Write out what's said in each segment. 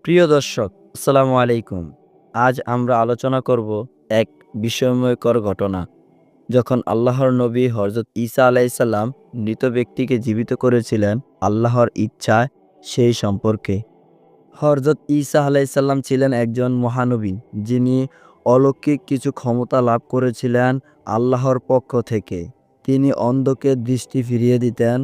প্রিয় দর্শক, আসসালামু আলাইকুম। আজ আমরা আলোচনা করব এক বিস্ময়কর ঘটনা। যখন আল্লাহর নবী হযরত ঈসা আলাইহিসসালাম মৃত ব্যক্তিকে জীবিত করেছিলেন আল্লাহর ইচ্ছায় সেই সম্পর্কে। হযরত ঈসা আলাইহিসসালাম ছিলেন একজন মহানবী, যিনি অলৌকিক কিছু ক্ষমতা লাভ করেছিলেন আল্লাহর পক্ষ থেকে। তিনি অন্ধকে দৃষ্টি ফিরিয়ে দিতেন,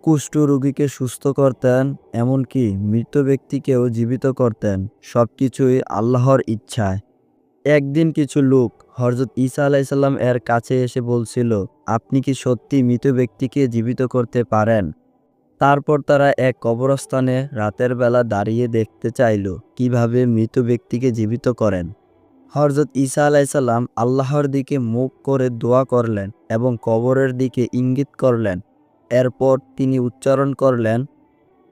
কুষ্ঠ রোগীকে সুস্থ করতেন, এমনকি মৃত ব্যক্তিকেও জীবিত করতেন। সবকিছুই আল্লাহর ইচ্ছায়। একদিন কিছু লোক হযরত ঈসা আলাইহিসসালাম এর কাছে এসে বলছিল, আপনি কি সত্যি মৃত ব্যক্তিকে জীবিত করতে পারেন? তারপর তারা এক কবরস্থানে রাতের বেলা দাঁড়িয়ে দেখতে চাইল কিভাবে মৃত ব্যক্তিকে জীবিত করেন। হযরত ঈসা আলাইহিসসালাম আল্লাহর দিকে মুখ করে দোয়া করলেন এবং কবরের দিকে ইঙ্গিত করলেন। এরপর তিনি উচ্চারণ করলেন,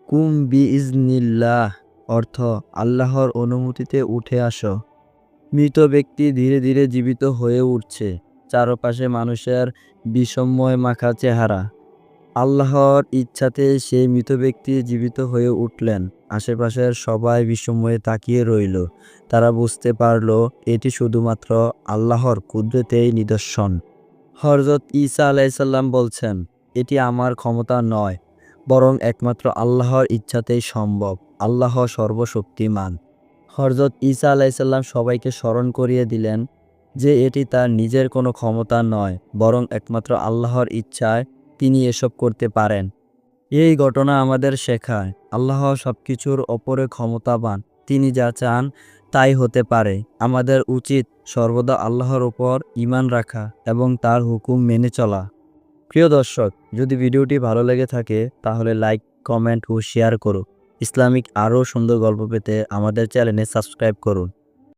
কুম বিইজনিল্লাহ, অর্থ আল্লাহর অনুমতিতে উঠে আসো। মৃত ব্যক্তি ধীরে ধীরে জীবিত হয়ে উঠছে। চারপাশে মানুষের বিস্ময় মাখা চেহারা। আল্লাহর ইচ্ছাতে সেই মৃত ব্যক্তি জীবিত হয়ে উঠলেন। আশেপাশের সবাই বিস্ময়ে তাকিয়ে রইল। তারা বুঝতে পারল এটি শুধুমাত্র আল্লাহর কুদরতেই নিদর্শন। হযরত ঈসা আলাইহিসসালাম বলছেন, এটি আমার ক্ষমতা নয়, বরং একমাত্র আল্লাহর ইচ্ছাতেই সম্ভব। আল্লাহ সর্বশক্তিমান। হযরত ঈসা আলাইহিসসালাম সবাইকে স্মরণ করিয়ে দিলেন যে এটি তার নিজের কোনো ক্ষমতা নয়, বরং একমাত্র আল্লাহর ইচ্ছায় তিনি এসব করতে পারেন। এই ঘটনা আমাদের শেখায় আল্লাহ সবকিছুর ওপরে ক্ষমতাবান। তিনি যা চান তাই হতে পারে। আমাদের উচিত সর্বদা আল্লাহর উপর ঈমান রাখা এবং তার হুকুম মেনে চলা। প্রিয় দর্শক, যদি ভিডিওটি ভালো লেগে থাকে তাহলে লাইক, কমেন্ট ও শেয়ার করুন। ইসলামিক আরও সুন্দর গল্প পেতে আমাদের চ্যানেলে সাবস্ক্রাইব করুন।